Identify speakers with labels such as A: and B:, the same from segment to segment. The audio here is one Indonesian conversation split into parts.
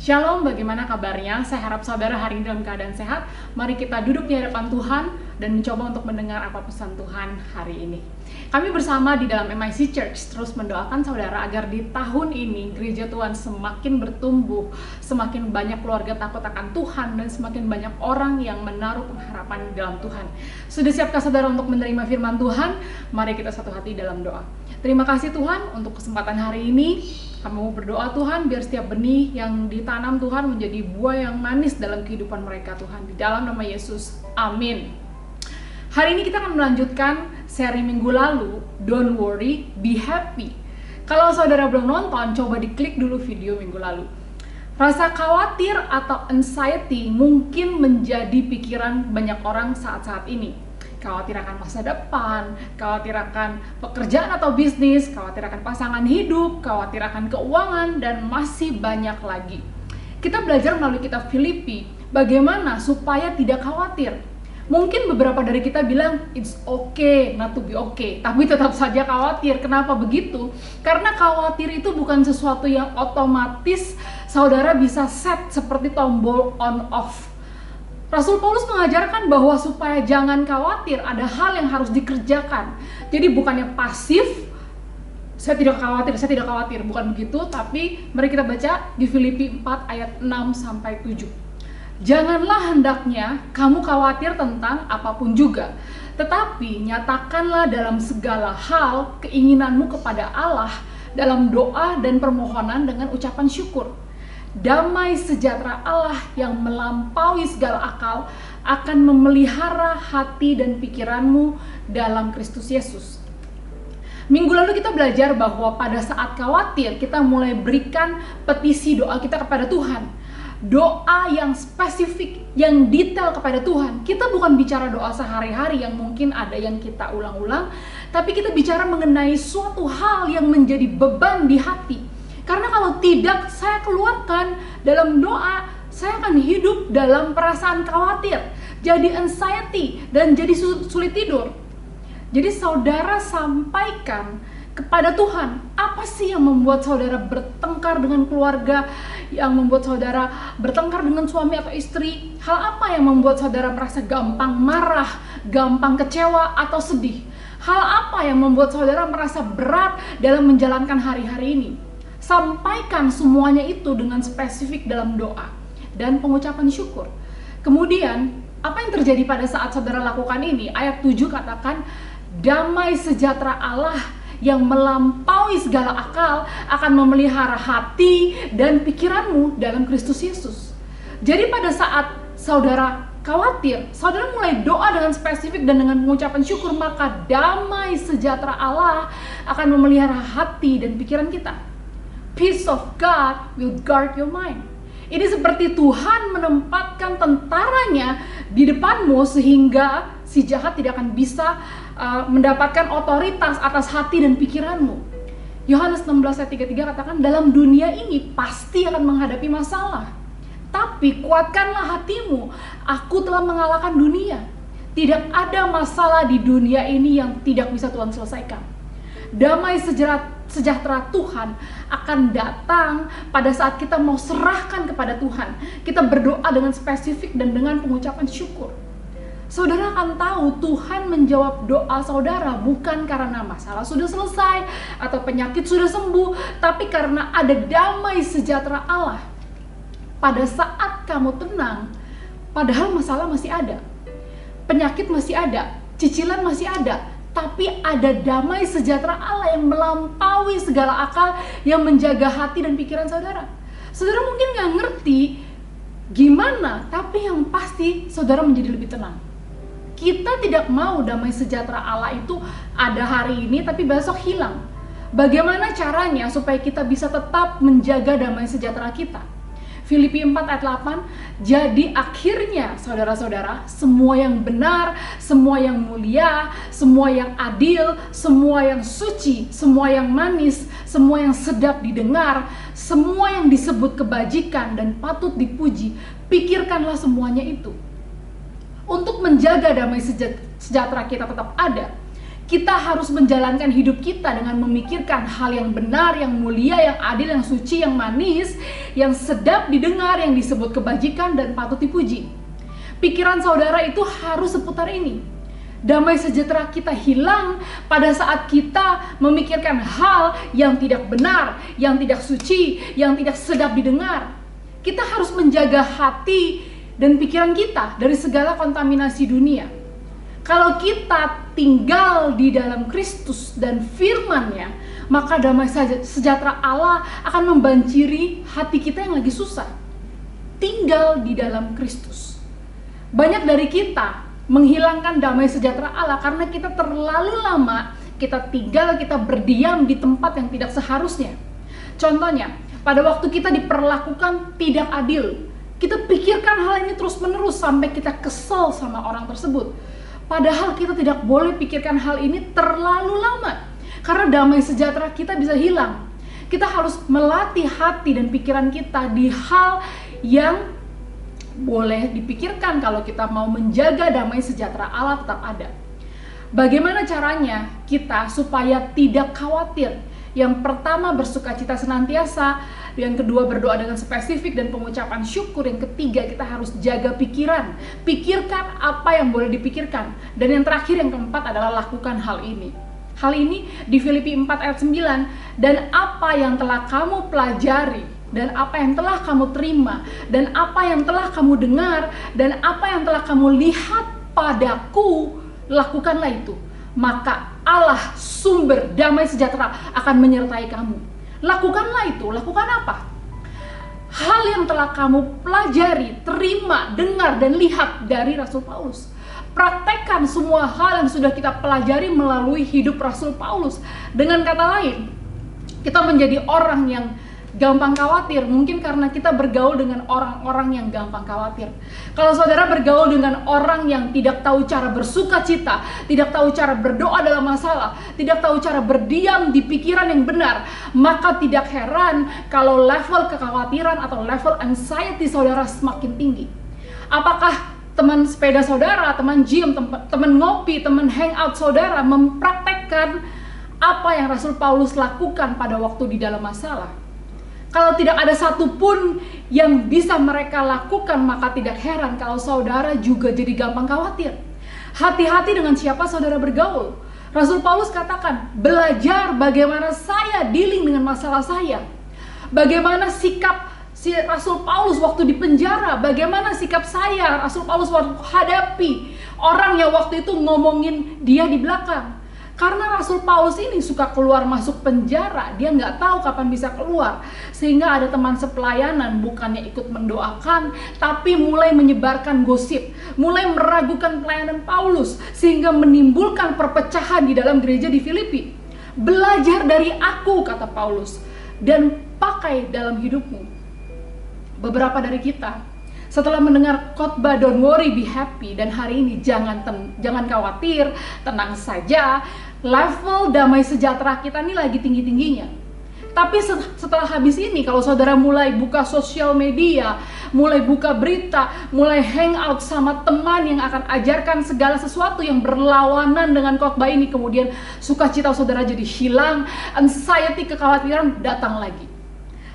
A: Shalom, bagaimana kabarnya? Saya harap saudara hari ini dalam keadaan sehat. Mari kita duduk di hadapan Tuhan dan mencoba untuk mendengar apa pesan Tuhan hari ini. Kami bersama di dalam MIC Church terus mendoakan saudara agar di tahun ini gereja Tuhan semakin bertumbuh, semakin banyak keluarga takut akan Tuhan, dan semakin banyak orang yang menaruh pengharapan di dalam Tuhan. Sudah siapkah saudara untuk menerima firman Tuhan? Mari kita satu hati dalam doa. Terima kasih Tuhan untuk kesempatan hari ini. Kami mau berdoa Tuhan biar setiap benih yang ditanam Tuhan menjadi buah yang manis dalam kehidupan mereka Tuhan. Di dalam nama Yesus, amin. Hari ini kita akan melanjutkan seri minggu lalu, Don't Worry, Be Happy. Kalau saudara belum nonton, coba diklik dulu video minggu lalu. Rasa khawatir atau anxiety mungkin menjadi pikiran banyak orang saat-saat ini. Khawatir akan masa depan, khawatir akan pekerjaan atau bisnis, khawatir akan pasangan hidup, khawatir akan keuangan, dan masih banyak lagi. Kita belajar melalui kitab Filipi, bagaimana supaya tidak khawatir. Mungkin beberapa dari kita bilang, it's okay not to be okay, tapi tetap saja khawatir. Kenapa begitu? Karena khawatir itu bukan sesuatu yang otomatis saudara bisa set seperti tombol on off. Rasul Paulus mengajarkan bahwa supaya jangan khawatir, ada hal yang harus dikerjakan. Jadi bukannya pasif, saya tidak khawatir, bukan begitu. Tapi mari kita baca di Filipi 4 ayat 6-7. Janganlah hendaknya kamu khawatir tentang apapun juga, tetapi nyatakanlah dalam segala hal keinginanmu kepada Allah dalam doa dan permohonan dengan ucapan syukur. Damai sejahtera Allah yang melampaui segala akal akan memelihara hati dan pikiranmu dalam Kristus Yesus. Minggu lalu kita belajar bahwa pada saat khawatir kita mulai berikan petisi doa kita kepada Tuhan. Doa yang spesifik, yang detail kepada Tuhan. Kita bukan bicara doa sehari-hari yang mungkin ada yang kita ulang-ulang, tapi kita bicara mengenai suatu hal yang menjadi beban di hati. Karena kalau tidak saya keluarkan dalam doa, saya akan hidup dalam perasaan khawatir, jadi anxiety, dan jadi sulit tidur. Jadi saudara sampaikan kepada Tuhan, apa sih yang membuat saudara bertengkar dengan keluarga, yang membuat saudara bertengkar dengan suami atau istri? Hal apa yang membuat saudara merasa gampang marah, gampang kecewa atau sedih? Hal apa yang membuat saudara merasa berat dalam menjalankan hari-hari ini? Sampaikan semuanya itu dengan spesifik dalam doa dan pengucapan syukur. Kemudian, apa yang terjadi pada saat saudara lakukan ini? Ayat 7 katakan, damai sejahtera Allah yang melampaui segala akal akan memelihara hati dan pikiranmu dalam Kristus Yesus. Jadi pada saat saudara khawatir, saudara mulai doa dengan spesifik dan dengan pengucapan syukur, maka damai sejahtera Allah akan memelihara hati dan pikiran kita. Peace of God will guard your mind. Ini seperti Tuhan menempatkan tentaranya di depanmu sehingga si jahat tidak akan bisa mendapatkan otoritas atas hati dan pikiranmu. Yohanes 16 ayat 33 katakan, dalam dunia ini pasti akan menghadapi masalah. Tapi kuatkanlah hatimu, aku telah mengalahkan dunia. Tidak ada masalah di dunia ini yang tidak bisa Tuhan selesaikan. Damai sejahtera Tuhan akan datang pada saat kita mau serahkan kepada Tuhan. Kita berdoa dengan spesifik dan dengan pengucapan syukur. Saudara akan tahu Tuhan menjawab doa saudara bukan karena masalah sudah selesai atau penyakit sudah sembuh, tapi karena ada damai sejahtera Allah. Pada saat kamu tenang, padahal masalah masih ada, penyakit masih ada, cicilan masih ada, tapi ada damai sejahtera Allah yang melampaui segala akal yang menjaga hati dan pikiran saudara. Saudara mungkin gak ngerti gimana, tapi yang pasti saudara menjadi lebih tenang. Kita tidak mau damai sejahtera Allah itu ada hari ini tapi besok hilang. Bagaimana caranya supaya kita bisa tetap menjaga damai sejahtera kita? Filipi 4 ayat 8, jadi akhirnya saudara-saudara, semua yang benar, semua yang mulia, semua yang adil, semua yang suci, semua yang manis, semua yang sedap didengar, semua yang disebut kebajikan dan patut dipuji, pikirkanlah semuanya itu. Untuk menjaga damai sejahtera kita tetap ada, Kita harus menjalankan hidup kita dengan memikirkan hal yang benar, yang mulia, yang adil, yang suci, yang manis, yang sedap didengar, yang disebut kebajikan dan patut dipuji. Pikiran saudara itu harus seputar ini. Damai sejahtera kita hilang pada saat kita memikirkan hal yang tidak benar, yang tidak suci, yang tidak sedap didengar. Kita harus menjaga hati dan pikiran kita dari segala kontaminasi dunia. Kalau kita tinggal di dalam Kristus dan firman-Nya, maka damai sejahtera Allah akan membanjiri hati kita yang lagi susah. Tinggal di dalam Kristus. Banyak dari kita menghilangkan damai sejahtera Allah karena kita terlalu lama kita tinggal, kita berdiam di tempat yang tidak seharusnya. Contohnya, pada waktu kita diperlakukan tidak adil, kita pikirkan hal ini terus-menerus sampai kita kesel sama orang tersebut. Padahal kita tidak boleh pikirkan hal ini terlalu lama, karena damai sejahtera kita bisa hilang. Kita harus melatih hati dan pikiran kita di hal yang boleh dipikirkan kalau kita mau menjaga damai sejahtera Allah tetap ada. Bagaimana caranya kita supaya tidak khawatir? Yang pertama, bersukacita senantiasa. Yang kedua, berdoa dengan spesifik dan pengucapan syukur. Yang ketiga, kita harus jaga pikiran. Pikirkan apa yang boleh dipikirkan. Dan yang terakhir, yang keempat adalah lakukan hal ini. Hal ini di Filipi 4 ayat 9. Dan apa yang telah kamu pelajari, dan apa yang telah kamu terima, dan apa yang telah kamu dengar, dan apa yang telah kamu lihat padaku, lakukanlah itu. Maka Allah sumber damai sejahtera akan menyertai kamu. Lakukanlah itu. Lakukan apa? Hal yang telah kamu pelajari, terima, dengar, dan lihat dari Rasul Paulus. Praktekkan semua hal yang sudah kita pelajari melalui hidup Rasul Paulus. Dengan kata lain, kita menjadi orang yang gampang khawatir, mungkin karena kita bergaul dengan orang-orang yang gampang khawatir. Kalau saudara bergaul dengan orang yang tidak tahu cara bersuka cita, tidak tahu cara berdoa dalam masalah, tidak tahu cara berdiam di pikiran yang benar, maka tidak heran kalau level kekhawatiran atau level anxiety saudara semakin tinggi. Apakah teman sepeda saudara, teman gym, teman ngopi, teman hangout saudara mempraktekkan apa yang Rasul Paulus lakukan pada waktu di dalam masalah? Kalau tidak ada satupun yang bisa mereka lakukan, maka tidak heran kalau saudara juga jadi gampang khawatir. Hati-hati dengan siapa saudara bergaul. Rasul Paulus katakan, belajar bagaimana saya dealing dengan masalah saya. Bagaimana sikap si Rasul Paulus waktu di penjara, bagaimana sikap saya, Rasul Paulus waktu hadapi orang yang waktu itu ngomongin dia di belakang. Karena Rasul Paulus ini suka keluar masuk penjara, dia nggak tahu kapan bisa keluar. Sehingga ada teman sepelayanan bukannya ikut mendoakan, tapi mulai menyebarkan gosip, mulai meragukan pelayanan Paulus, sehingga menimbulkan perpecahan di dalam gereja di Filipi. Belajar dari aku, kata Paulus, dan pakai dalam hidupmu. Beberapa dari kita setelah mendengar khotbah don't worry be happy, dan hari ini jangan khawatir, tenang saja, level damai sejahtera kita ini lagi tinggi-tingginya. Tapi setelah habis ini, kalau saudara mulai buka sosial media, mulai buka berita, mulai hangout sama teman yang akan ajarkan segala sesuatu yang berlawanan dengan khotbah ini, kemudian sukacita saudara jadi hilang, anxiety, kekhawatiran datang lagi.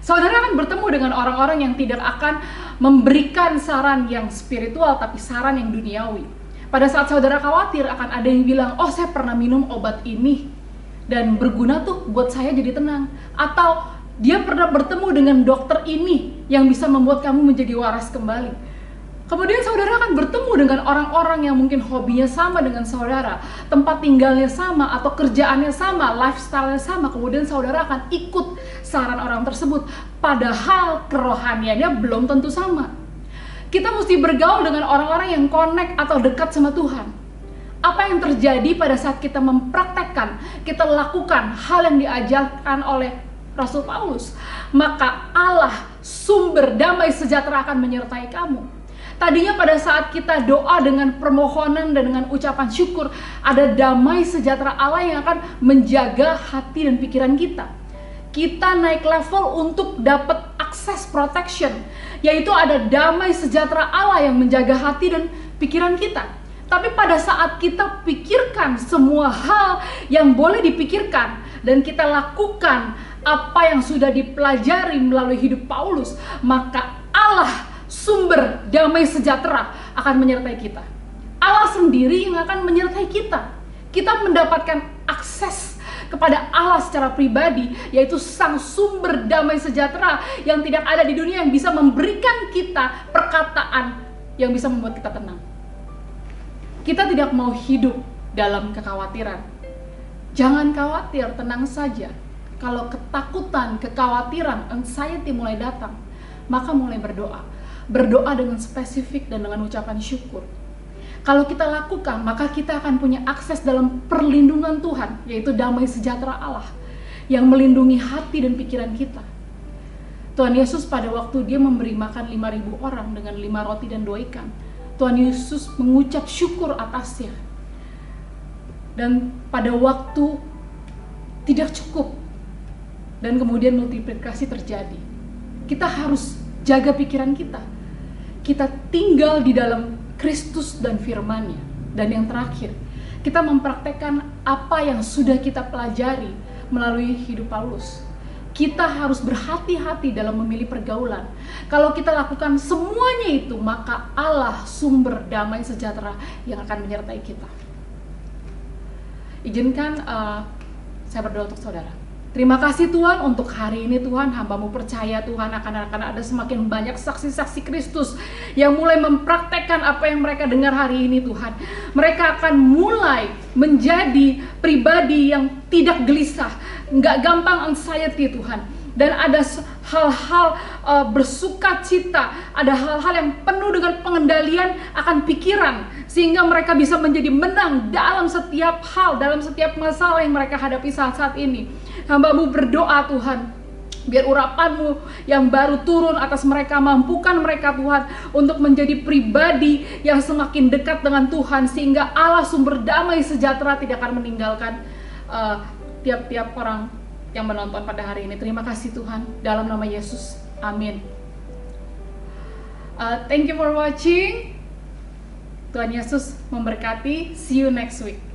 A: Saudara akan bertemu dengan orang-orang yang tidak akan memberikan saran yang spiritual, tapi saran yang duniawi. Pada saat saudara khawatir, akan ada yang bilang, oh saya pernah minum obat ini, dan berguna tuh buat saya jadi tenang. Atau dia pernah bertemu dengan dokter ini, yang bisa membuat kamu menjadi waras kembali. Kemudian saudara akan bertemu dengan orang-orang yang mungkin hobinya sama dengan saudara, tempat tinggalnya sama, atau kerjaannya sama, lifestyle-nya sama. Kemudian saudara akan ikut saran orang tersebut, padahal kerohaniannya belum tentu sama. Kita mesti bergaul dengan orang-orang yang connect atau dekat sama Tuhan. Apa yang terjadi pada saat kita mempraktekkan, kita lakukan hal yang diajarkan oleh Rasul Paulus, maka Allah sumber damai sejahtera akan menyertai kamu. Tadinya pada saat kita doa dengan permohonan dan dengan ucapan syukur, ada damai sejahtera Allah yang akan menjaga hati dan pikiran kita. Kita naik level untuk dapat akses protection, yaitu ada damai sejahtera Allah yang menjaga hati dan pikiran kita. Tapi pada saat kita pikirkan semua hal yang boleh dipikirkan dan kita lakukan apa yang sudah dipelajari melalui hidup Paulus, maka Allah sumber damai sejahtera akan menyertai kita. Allah sendiri yang akan menyertai kita. Kita mendapatkan akses kepada Allah secara pribadi, yaitu sang sumber damai sejahtera yang tidak ada di dunia, yang bisa memberikan kita perkataan yang bisa membuat kita tenang. Kita tidak mau hidup dalam kekhawatiran. Jangan khawatir, tenang saja. Kalau ketakutan, kekhawatiran, anxiety mulai datang, maka mulai berdoa. Berdoa dengan spesifik dan dengan ucapan syukur. Kalau kita lakukan, maka kita akan punya akses dalam perlindungan Tuhan, yaitu damai sejahtera Allah yang melindungi hati dan pikiran kita. Tuhan Yesus pada waktu dia memberi makan 5.000 orang dengan 5 roti dan 2 ikan, Tuhan Yesus mengucap syukur atasnya. Dan pada waktu tidak cukup, dan kemudian multiplikasi terjadi. Kita harus jaga pikiran kita. Kita tinggal di dalam Kristus dan firman-Nya. Dan yang terakhir, kita mempraktekkan apa yang sudah kita pelajari melalui hidup Paulus. Kita harus berhati-hati dalam memilih pergaulan. Kalau kita lakukan semuanya itu, maka Allah sumber damai sejahtera yang akan menyertai kita. Izinkan saya berdoa untuk saudara. Terima kasih Tuhan untuk hari ini Tuhan, hamba-Mu percaya Tuhan akan ada semakin banyak saksi-saksi Kristus yang mulai mempraktekkan apa yang mereka dengar hari ini Tuhan. Mereka akan mulai menjadi pribadi yang tidak gelisah, nggak gampang anxiety Tuhan. Dan ada hal-hal bersuka cita, ada hal-hal yang penuh dengan pengendalian akan pikiran, sehingga mereka bisa menjadi menang dalam setiap hal, dalam setiap masalah yang mereka hadapi saat-saat ini. Hamba-Mu berdoa Tuhan, biar urapan-Mu yang baru turun atas mereka, mampukan mereka Tuhan untuk menjadi pribadi yang semakin dekat dengan Tuhan, sehingga Allah sumber damai sejahtera tidak akan meninggalkan tiap-tiap orang yang menonton pada hari ini. Terima kasih Tuhan, dalam nama Yesus, amin. Thank you for watching. Tuhan Yesus memberkati. See you next week.